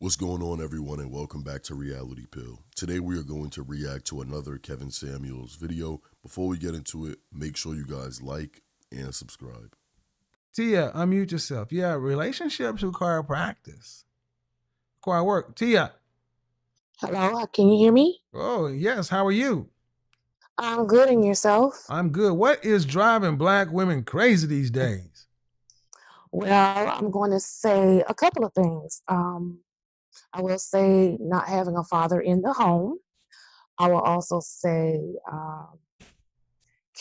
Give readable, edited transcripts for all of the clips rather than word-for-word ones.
What's going on, everyone, and welcome back to Reality Pill. Today we are going to react to another Kevin Samuels video. Before we get into it, make sure you guys like and subscribe. Tia, unmute yourself. Yeah, relationships require practice, require work. Tia. Hello, can you hear me? Oh, yes. How are you? I'm good, and yourself? I'm good. What is driving black women crazy these days? Well, I'm going to say a couple of things. I will say not having a father in the home. I will also say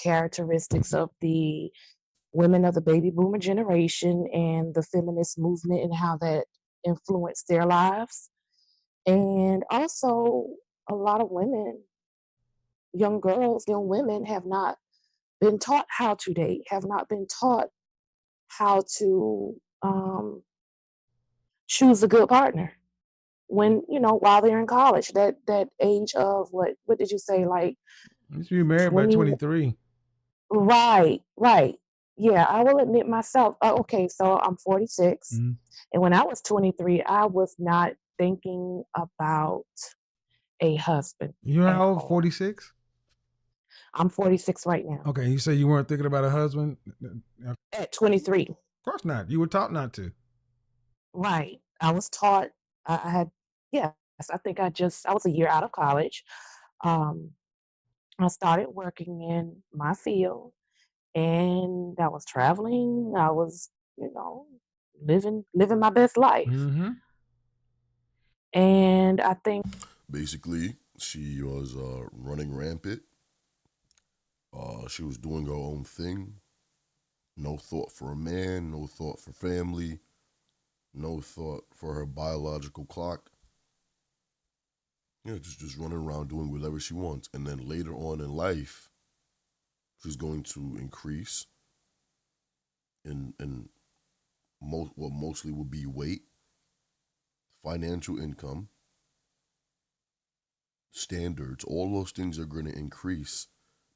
characteristics of the women of the baby boomer generation and the feminist movement and how that influenced their lives. And also, a lot of women, young girls, young women have not been taught how to date, have not been taught how to choose a good partner when while they're in college. That age of what did you say, like You should be married by 20? 23. Right. Yeah, I will admit myself. Okay, so I'm 46, Mm-hmm. and when I was 23, I was not thinking about a husband. You're at how old? all. 46? I'm 46 right now. Okay, you say you weren't thinking about a husband? At 23. Of course not. You were taught not to. Right. I was taught. I had. Yes, I think I was a year out of college. Um, I started working in my field, and I was traveling. I was, living my best life. Mm-hmm. And I think Basically, she was running rampant. She was doing her own thing. No thought for a man, no thought for family, no thought for her biological clock. Yeah, just running around doing whatever she wants. And then later on in life, she's going to increase in what mostly will be weight, financial income, standards. All those things are going to increase,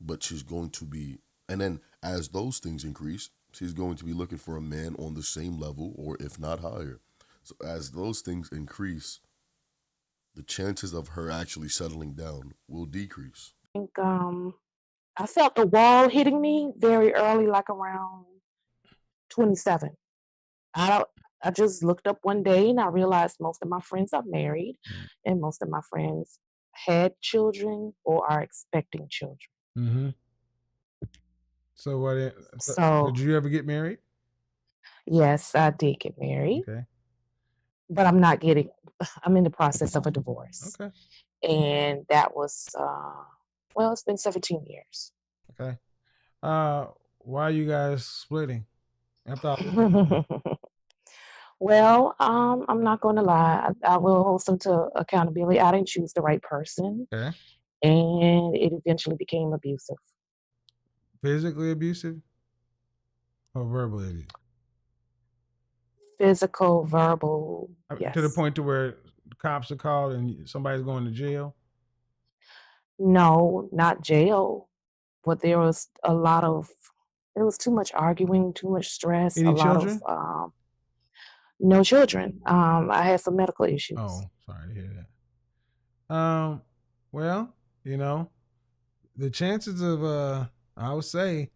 but she's going to be, and then as those things increase, she's going to be looking for a man on the same level or if not higher. So as those things increase, the chances of her actually settling down will decrease. I felt the wall hitting me very early, like around 27. I just looked up one day and I realized most of my friends are married, and most of my friends had children or are expecting children. Mm-hmm. So So did you ever get married? yes, I did get married, Okay. but I'm in the process of a divorce. Okay. And that was, well, it's been 17 years. Okay. Why are you guys splitting? After all Well, I'm not going to lie. I will hold them to accountability. I didn't choose the right person, okay. and it eventually became abusive. Physically abusive or verbally abusive? Physical, verbal, To the yes. point to where cops are called and somebody's going to jail? No, not jail, but there was there was too much arguing, too much stress, a Any lot of, children? no children. I had some medical issues. Oh, sorry to hear that. Well, the chances of I would say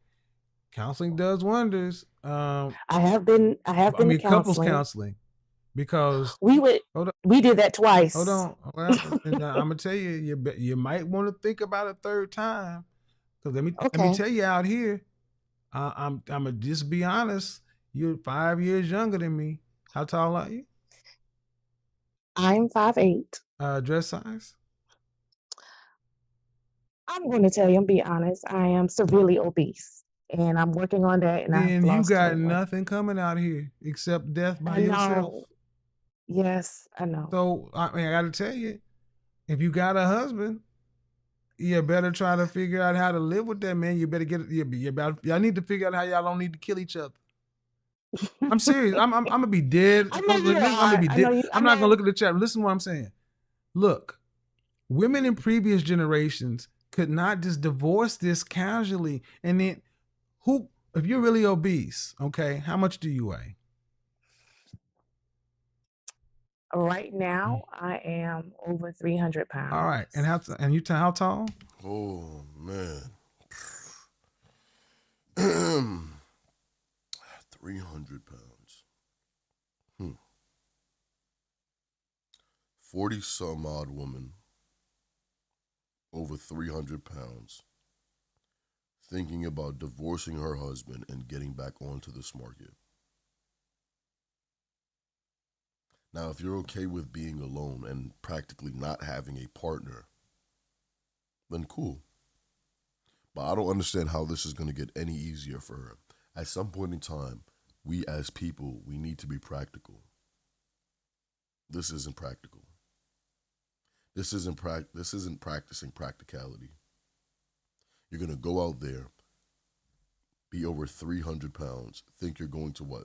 counseling does wonders. I have been to Couples counseling. counseling, because We did that twice. hold on. Well, and I'm gonna tell you, you might want to think about a third time. Because let me Okay. tell you out here, I'm gonna just be honest. You're 5 years younger than me. How tall are you? I'm 5'8". Dress size? I'm going to tell you, I'm be honest, I am severely obese, and I'm working on that, and I've Then you lost got 21. nothing coming out here except death by I yourself. know. Yes, I know. So I got to tell you, if you got a husband, you better try to figure out how to live with that man. You better y'all need to figure out how y'all don't need to kill each other. I'm serious. I'm gonna be dead. I know you I'm gonna are. be I know dead. you. I'm not gonna look at the chat. Listen to what I'm saying. Look, women in previous generations could not just divorce this casually. And then if you're really obese, okay, how much do you weigh? Right now, I am over 300 All right. pounds. And how tall? Oh man, 300 pounds. 40 some odd woman over 300 pounds thinking about divorcing her husband and getting back onto this market. Now, if you're okay with being alone and practically not having a partner, then cool. But I don't understand how this is going to get any easier for her. At some point in time, we as people, we need to be practical. This isn't practical. This isn't practicing practicality. You're going to go out there, be over 300 pounds, think you're going to what?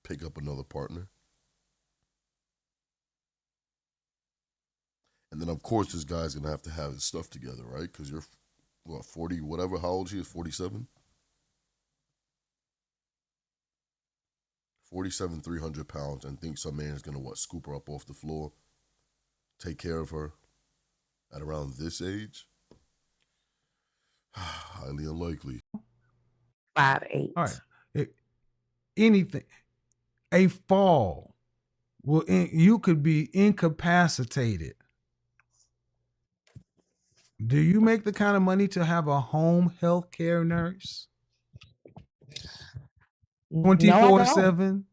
Pick up another partner? And then, of course, this guy's going to have his stuff together, right? Because you're, what, 40, whatever, how old she is, 47? 47, 300 pounds, and think some man is going to, what, scoop her up off the floor, take care of her at around this age? Highly unlikely. 5'8". All right. Anything, a fall you could be incapacitated. Do you make the kind of money to have a home health care nurse? No, I don't. 24/7?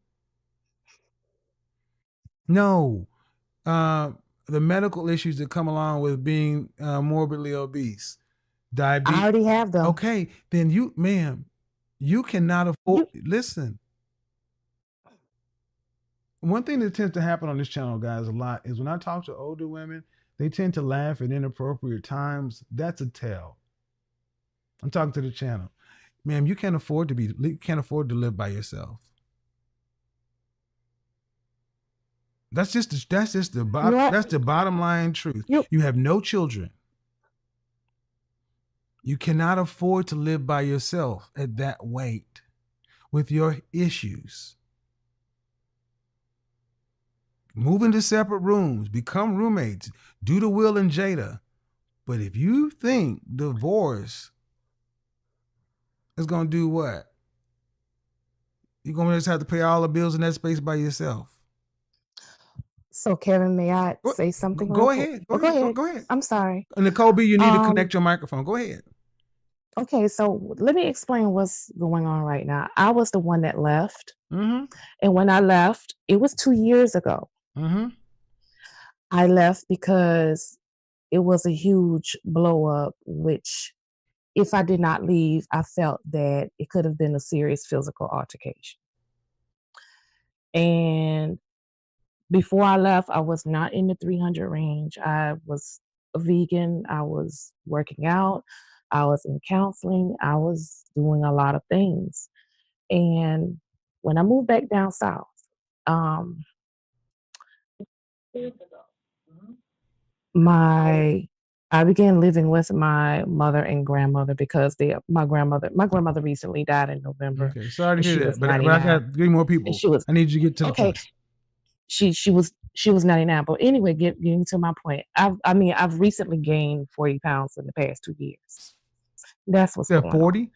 No. The medical issues that come along with being morbidly obese, I diabetes. already have them. Okay, then you, ma'am, you cannot afford. Listen, one thing that tends to happen on this channel, guys, a lot is when I talk to older women, they tend to laugh at inappropriate times. That's a tell. I'm talking to the channel, ma'am. You can't afford to live by yourself. That's just the bottom. What? That's the bottom line truth. You have no children. You cannot afford to live by yourself at that weight with your issues. Move into separate rooms, become roommates, do the Will and Jada. But if you think divorce is going to do what? You're going to just have to pay all the bills in that space by yourself. So, Kevin, may I say something? Go ahead. Go ahead. I'm sorry. Nicole B, you need to connect your microphone. Go ahead. Okay, so let me explain what's going on right now. I was the one that left. Mm-hmm. And when I left, it was 2 years ago. Mm-hmm. I left because it was a huge blow up, which if I did not leave, I felt that it could have been a serious physical altercation. And before I left, I was not in the 300 range. I was a vegan. I was working out. I was in counseling. I was doing a lot of things. And when I moved back down south, um, I began living with my mother and grandmother because my grandmother recently died in November. Okay, sorry to and hear she that, was but I 99. got 3 more people. And she was I need you to get to the okay. point. She was 99. But anyway, getting to my point, I've recently gained 40 pounds in the past 2 years. That's what's going 40? on.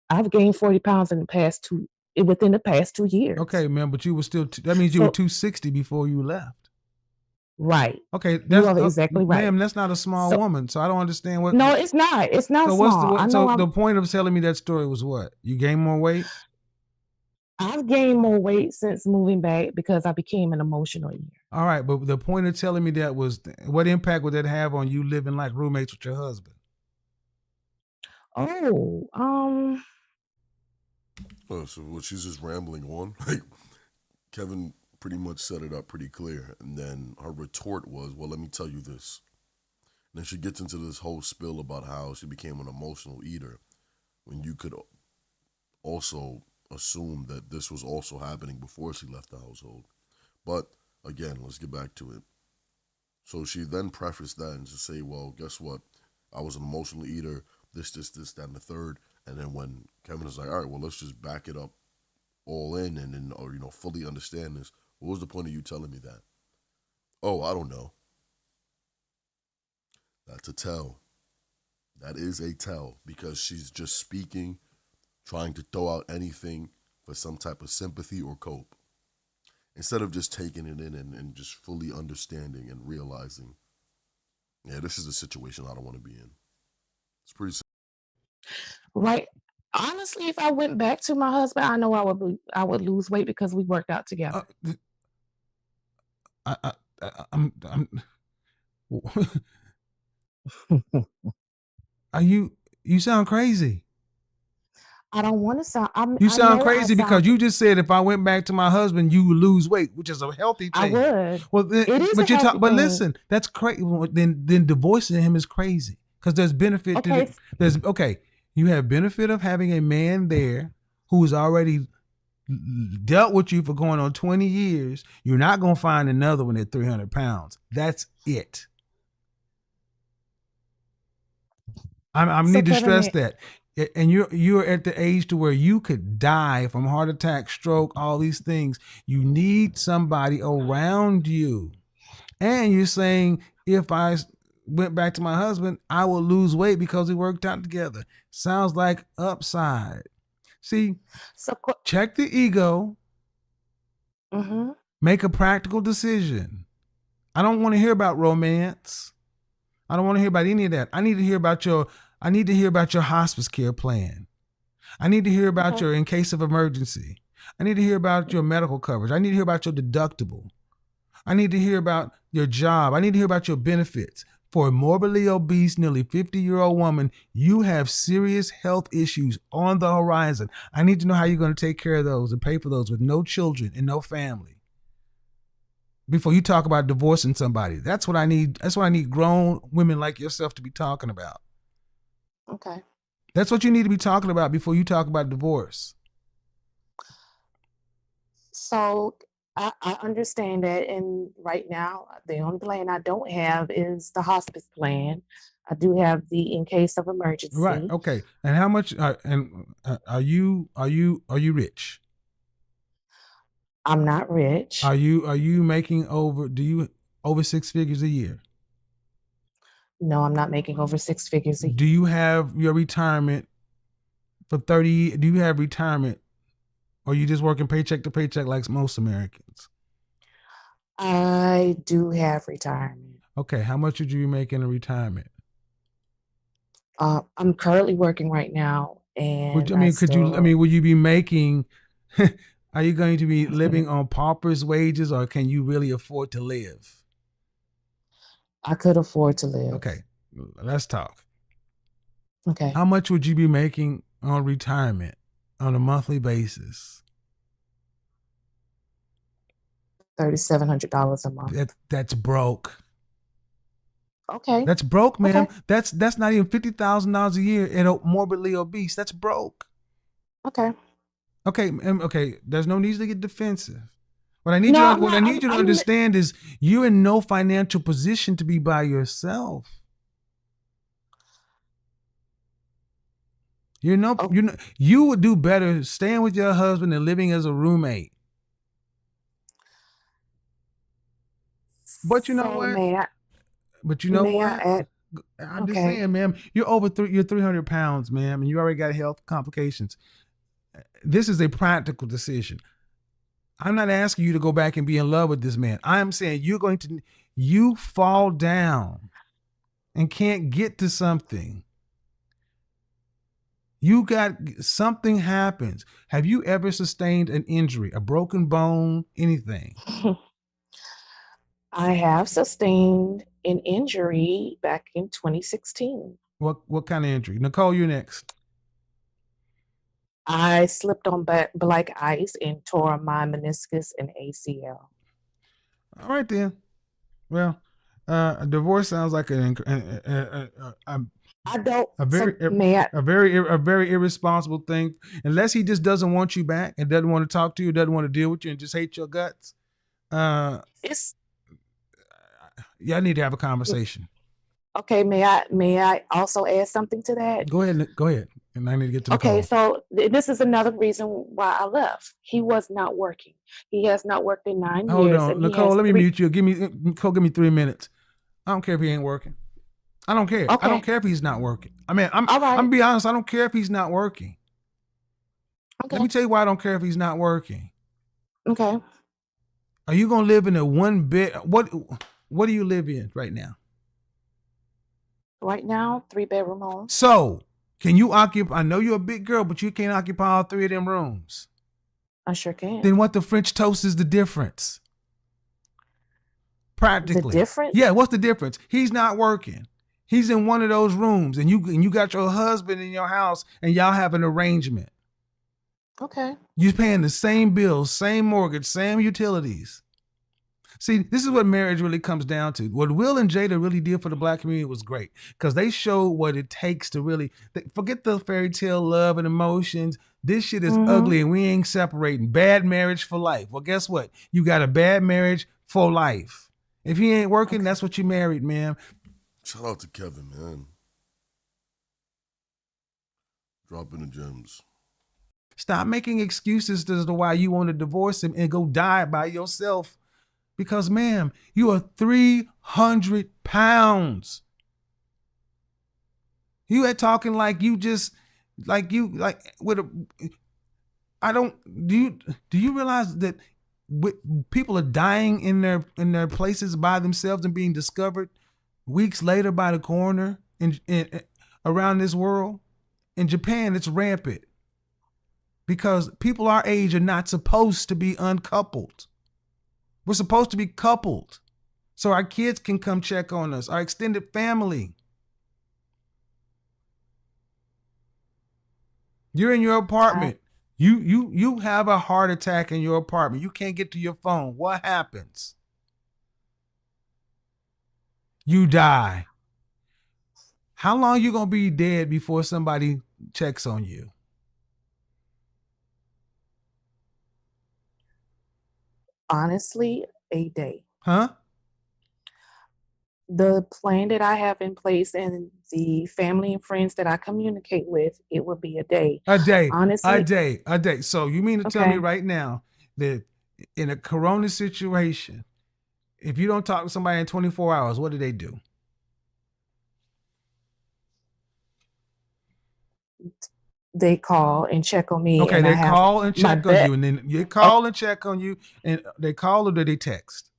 I've gained 40 pounds within the past 2 years. Okay, man, but you were still that means you were 260 before you left. Right. Okay, you are exactly right. Ma'am, that's not a small woman. So I don't understand what. No, it's not. It's not small. So the point of telling me that story was what? You gained more weight? I've gained more weight since moving back because I became an emotional eater. All right, but the point of telling me that was, what impact would that have on you living like roommates with your husband? So she's just rambling on. Like, Kevin pretty much set it up pretty clear. And then her retort was, well, let me tell you this. And then she gets into this whole spill about how she became an emotional eater when you could also assume that this was also happening before she left the household. But again, let's get back to it. So she then prefaced that and to say, well, guess what? I was an emotional eater, this, that, and the third. And then when Kevin is like, all right, well, let's just back it up all in and fully understand this. What was the point of you telling me that? Oh, I don't know. That's a tell. That is a tell because she's just speaking, trying to throw out anything for some type of sympathy or cope instead of just taking it in and just fully understanding and realizing, yeah, this is a situation I don't want to be in. It's pretty simple. Right. Honestly, if I went back to my husband, I know I would lose weight because we worked out together. I'm are you sound crazy. I don't want to sound. You I sound know I crazy because sound. you just said if I went back to my husband, you would lose weight, which is a healthy I thing. would. Well, It is a but you talk. healthy But thing. listen, that's crazy. Then divorcing him is crazy because there's benefit to Okay. the. There's okay. You have benefit of having a man there who's already dealt with you for going on 20 years. You're not gonna find another one at 300 pounds. That's it. I So need to Kevin, stress that. And you're at the age to where you could die from heart attack, stroke, all these things. You need somebody around you. And you're saying if I went back to my husband, I will lose weight because we worked out together. Sounds like upside. See, so check the ego, mm-hmm. make a practical decision. I don't want to hear about romance. I don't want to hear about any of that. I need to hear about your hospice care plan. I need to hear about Okay. your in case of emergency. I need to hear about your medical coverage. I need to hear about your deductible. I need to hear about your job. I need to hear about your benefits. For a morbidly obese, nearly 50-year-old woman, you have serious health issues on the horizon. I need to know how you're going to take care of those and pay for those with no children and no family. Before you talk about divorcing somebody, that's what I need. That's what I need grown women like yourself to be talking about. Okay. That's what you need to be talking about before you talk about divorce. So I understand that, and right now the only plan I don't have is the hospice plan. I do have the in case of Right. emergency. Okay. And how much? Are you rich? I'm not rich. Are you making over? Do you over six figures a year? No, I'm not making over six figures a Do year. you have your retirement for 30? Do you have retirement, or you just working paycheck to paycheck like most Americans? I do have retirement. Okay. How much would you be making in retirement? I'm currently working right now, and I Could you? I still mean, would you be making? Are you going to be living on pauper's wages, or can you really afford to live? I could afford to live. Okay, let's talk. Okay, How much would you be making on retirement on a monthly basis? $3,700 a month. That's broke. Okay, That's broke, ma'am. okay, That's not even $50,000 a year and morbidly obese. That's broke. okay. Okay, okay. There's no need to get defensive. What I need you No, to I'm what I not. need you to understand is you're in no financial position to be by yourself. Oh, You would do better staying with your husband and living as a roommate. But you know so what? may I? But you know May I what? add? I'm just Okay. saying, ma'am, you're 300 pounds, ma'am, and you already got health complications. This is a practical decision. I'm not asking you to go back and be in love with this man. I'm saying you fall down and can't get to something. You got something happens. Have you ever sustained an injury, a broken bone, anything? I have sustained an injury back in 2016. What kind of injury? Nicole, you're next. I slipped on black ice and tore my meniscus and ACL. All right then. Well, a divorce sounds like I don't. a So very may I? a very irresponsible thing. Unless he just doesn't want you back and doesn't want to talk to you, doesn't want to deal with you, and just hates your guts. Uh, It's Y'all need to have a conversation. okay. May I? May I also add something to that? Go ahead. Go ahead. And I need to get to Okay, Nicole. so this is another reason why I left. He was not working. He has not worked in 9 Hold years, on, and he Nicole. has Let me 3. mute you. Nicole. Give me 3 minutes. I don't care if he ain't working. I don't care. I don't Okay, care if he's not working. I mean, I'm all right, gonna be honest. I don't care if he's not working. Let okay, me tell you why I don't care if he's not working. okay. Are you gonna live in a one bed? What do you live in right now? Right now, 3-bedroom home. So can you occupy? I know you're a big girl, but you can't occupy all 3 of them rooms. I sure can. Then what the French toast is the difference? The Practically, yeah. difference? What's the difference? He's not working. He's in one of those rooms, and you got your husband in your house, and y'all have an arrangement. Okay. You're paying the same bills, same mortgage, same utilities. See, this is what marriage really comes down to. What Will and Jada really did for the black community was great because they showed what it takes to really forget the fairy tale love and emotions. This shit is Mm-hmm. ugly and we ain't separating. Bad marriage for life. Well, guess what? You got a bad marriage for life. If he ain't working, Okay. that's what you married, man. Shout out to Kevin, man. Dropping the gems. Stop making excuses as to why you want to divorce him and go die by yourself. Because, ma'am, you are 300 pounds. You ain't talking like you just like with a. I don't. Do you realize that people are dying in their places by themselves and being discovered weeks later by the coroner in around this world? In Japan, it's rampant because people our age are not supposed to be uncoupled. We're supposed to be coupled so our kids can come check on us, our extended family. You're in your I, apartment. You have a heart attack in your apartment. You can't get to your phone. What happens? You die. How long you gonna be dead before somebody checks on you? honestly, a day. Huh? The plan that I have in place and the family and friends that I communicate with, it would be a day. A day. A Honestly, day. A day. So you mean to tell me okay. right now that in a corona situation, if you don't talk to somebody in 24 hours, what do they do? They call and check on me, Okay, and I they have call and my check on bet. you, and then they Oh, call and check on you, and they call or do they text?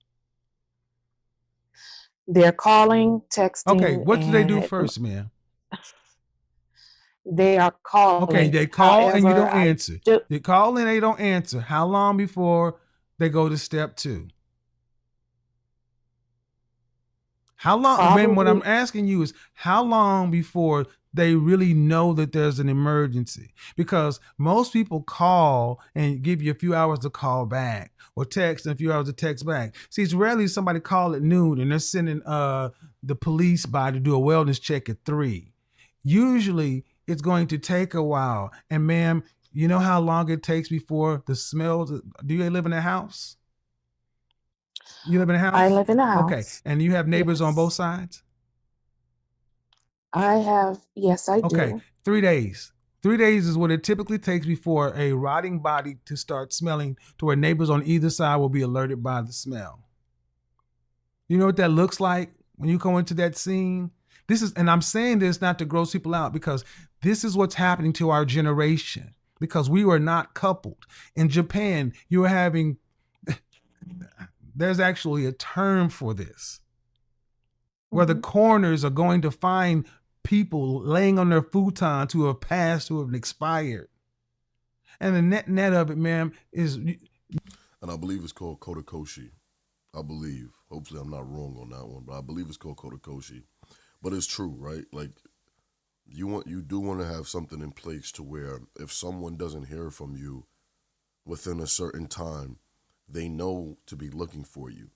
they're calling, Okay, texting, what do they do and first, man? they are Okay, calling. they call and you However, don't I answer. do They call and they don't answer. How long before they go to step two? How long, man? What I'm probably asking you is how long before they really know that there's an emergency? Because most people call and give you a few hours to call back or text and a few hours to text back. See, it's rarely somebody call at noon and they're sending the police by to do a wellness check at 3. Usually it's going to take a while. And ma'am, you know how long it takes before the smells? Do you live in a house? You live in a I house? live in a Okay. house. And you have neighbors on both Yes. sides? I have, yes, I Okay, do. 3 days. 3 days is what it typically takes before a rotting body to start smelling to where neighbors on either side will be alerted by the smell. You know what that looks like when you go into that scene? This is, and I'm saying this not to gross people out because this is what's happening to our generation because we were not coupled. In Japan, you are having, there's actually a term for this where the Hmm. coroners are going to find people laying on their futons who have passed, who have expired. And the net of it, man, is And I believe it's called Kodakoshi. I believe. Hopefully, I'm not wrong on that one, but I believe it's called Kodakoshi. But it's true, right? Like you do want to have something in place to where if someone doesn't hear from you within a certain time, they know to be looking for you.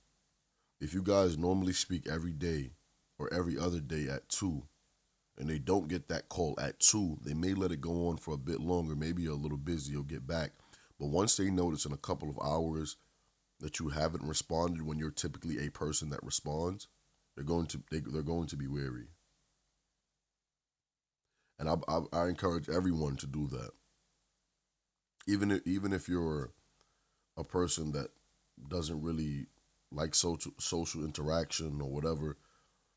If you guys normally speak every day or every other day at 2 and they don't get that call at 2, they may let it go on for a bit longer. Maybe you're a little busy, you'll get back. But once they notice in a couple of hours that you haven't responded when you're typically a person that responds, they're going to be wary. And I encourage everyone to do that. Even if you're a person that doesn't really like social interaction or whatever,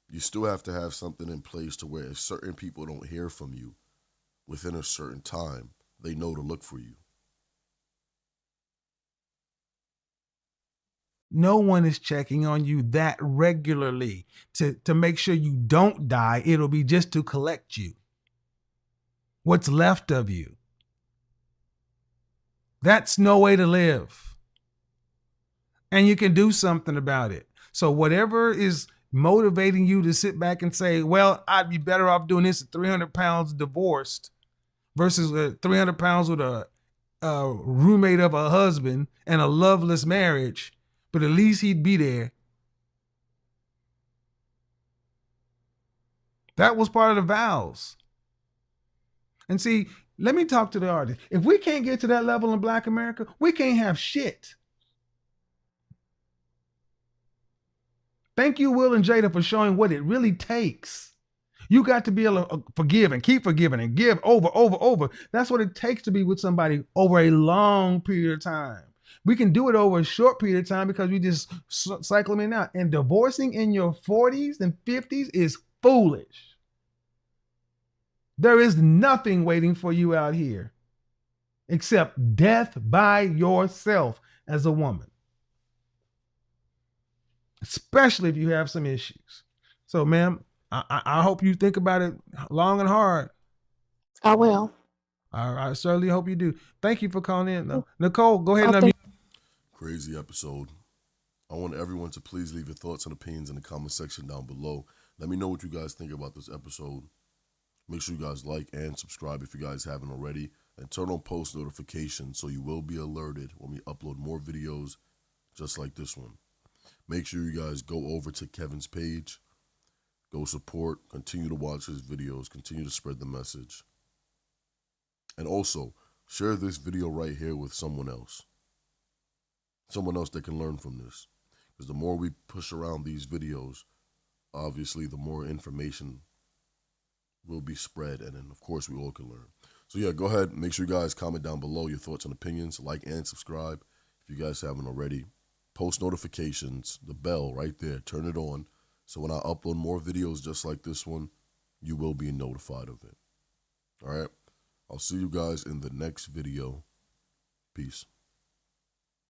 you still have to have something in place to where if certain people don't hear from you within a certain time, they know to look for you. No one is checking on you that regularly to make sure you don't die. It'll be just to collect you. What's left of you. That's no way to live. And you can do something about it. So whatever is motivating you to sit back and say, well, I'd be better off doing this at 300 pounds divorced versus 300 pounds with a roommate of a husband and a loveless marriage, but at least he'd be there. That was part of the vows. And see, let me talk to the artist. If we can't get to that level in Black America, we can't have shit. Thank you, Will and Jada, for showing what it really takes. You got to be able to forgive and keep forgiving and give over. That's what it takes to be with somebody over a long period of time. We can do it over a short period of time because we just cycle them in and out. And divorcing in your 40s and 50s is foolish. There is nothing waiting for you out here except death by yourself as a woman, especially if you have some issues. So, ma'am, I hope you think about it long and hard. I will. I certainly hope you do. Thank you for calling in, though. Nicole, go ahead and Thank Crazy episode. I want everyone to please leave your thoughts and opinions in the comment section down below. Let me know what you guys think about this episode. Make sure you guys like and subscribe if you guys haven't already. And turn on post notifications so you will be alerted when we upload more videos just like this one. Make sure you guys go over to Kevin's page. Go support. Continue to watch his videos. Continue to spread the message. And also, share this video right here with someone else. Someone else that can learn from this. Because the more we push around these videos, obviously the more information will be spread. And then, of course, we all can learn. So, yeah, go ahead. Make sure you guys comment down below your thoughts and opinions. Like and subscribe if you guys haven't already. Post notifications, the bell right there. Turn it on. So when I upload more videos just like this one, you will be notified of it. All right? I'll see you guys in the next video. Peace.